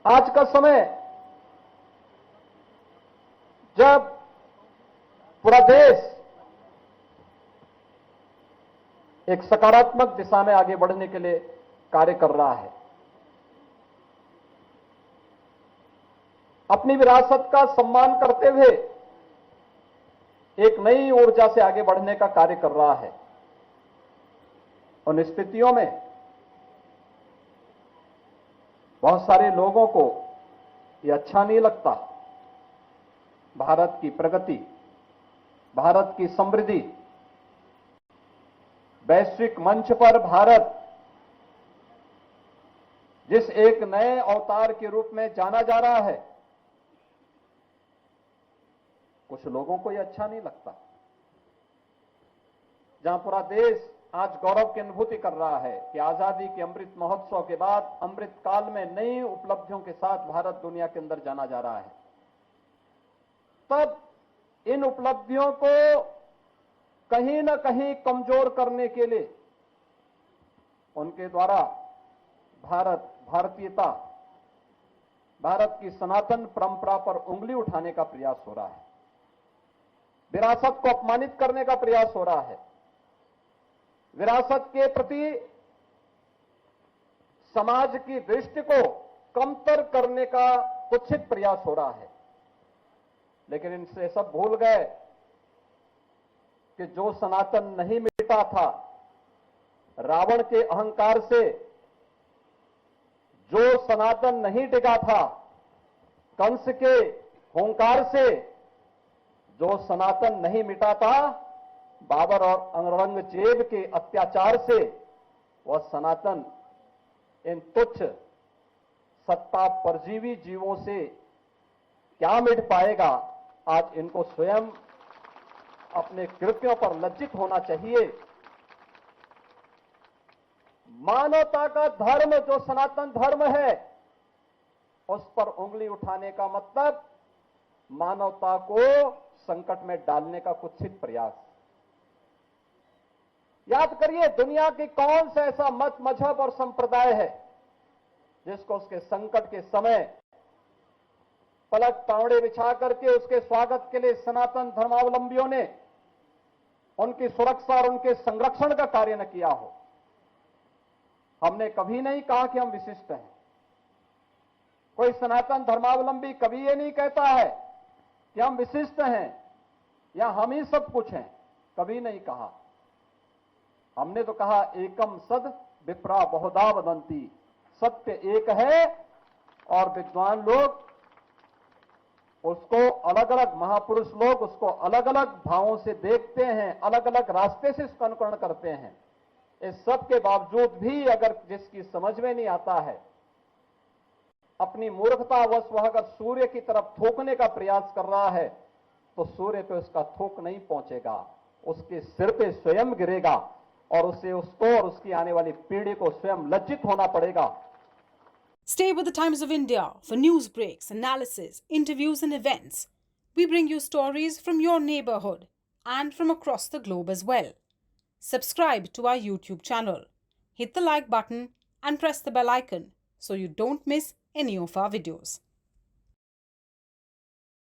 आज का समय जब पूरा देश एक सकारात्मक दिशा में आगे बढ़ने के लिए कार्य कर रहा है, अपनी विरासत का सम्मान करते हुए एक नई ऊर्जा से आगे बढ़ने का कार्य कर रहा है। उन स्थितियों में बहुत सारे लोगों को यह अच्छा नहीं लगता। भारत की प्रगति, भारत की समृद्धि, वैश्विक मंच पर भारत जिस एक नए अवतार के रूप में जाना जा रहा है, कुछ लोगों को यह अच्छा नहीं लगता। जहां पूरा देश आज गौरव की अनुभूति कर रहा है कि आजादी के अमृत महोत्सव के बाद अमृत काल में नई उपलब्धियों के साथ भारत दुनिया के अंदर जाना जा रहा है, तब इन उपलब्धियों को कहीं न कहीं कमजोर करने के लिए उनके द्वारा भारतीयता, भारत की सनातन परंपरा पर उंगली उठाने का प्रयास हो रहा है, विरासत को अपमानित करने का प्रयास हो रहा है, विरासत के प्रति समाज की दृष्टि को कमतर करने का कुत्सित प्रयास हो रहा है। लेकिन इनसे सब भूल गए कि जो सनातन नहीं मिटा था, रावण के अहंकार से जो सनातन नहीं टिका था, कंस के हुंकार से जो सनातन नहीं मिटा था, बाबर और औरंगजेब के अत्याचार से वह सनातन इन तुच्छ सत्ता परजीवी जीवों से क्या मिट पाएगा। आज इनको स्वयं अपने कृत्यों पर लज्जित होना चाहिए। मानवता का धर्म जो सनातन धर्म है, उस पर उंगली उठाने का मतलब मानवता को संकट में डालने का कुत्सित प्रयास। याद करिए, दुनिया की कौन सा ऐसा मत, मजहब और संप्रदाय है जिसको उसके संकट के समय पलक पावड़े बिछा करके उसके स्वागत के लिए सनातन धर्मावलंबियों ने उनकी सुरक्षा और उनके संरक्षण का कार्य न किया हो। हमने कभी नहीं कहा कि हम विशिष्ट हैं। कोई सनातन धर्मावलंबी कभी ये नहीं कहता है कि हम विशिष्ट हैं या हम ही सब कुछ हैं, कभी नहीं कहा। हमने तो कहा एकम सद विप्रा बहुधा वदंती, सत्य एक है और विद्वान लोग उसको अलग अलग, महापुरुष लोग उसको अलग अलग भावों से देखते हैं, अलग अलग रास्ते से इसका अनुकरण करते हैं। इस सब के बावजूद भी अगर जिसकी समझ में नहीं आता है, अपनी मूर्खतावश वह अगर सूर्य की तरफ थूकने का प्रयास कर रहा है, तो सूर्य पे उसका थूक नहीं पहुंचेगा, उसके सिर पे स्वयं गिरेगा और उसे, उसको और उसकी आने वाली पीढ़ी को स्वयं लज्जित होना पड़ेगा। Stay with the Times of India for news breaks, analysis, interviews and events. We bring you stories from your neighborhood and from across the globe as well. Subscribe to our YouTube channel. Hit the like button and press the bell icon so you don't miss any of our videos.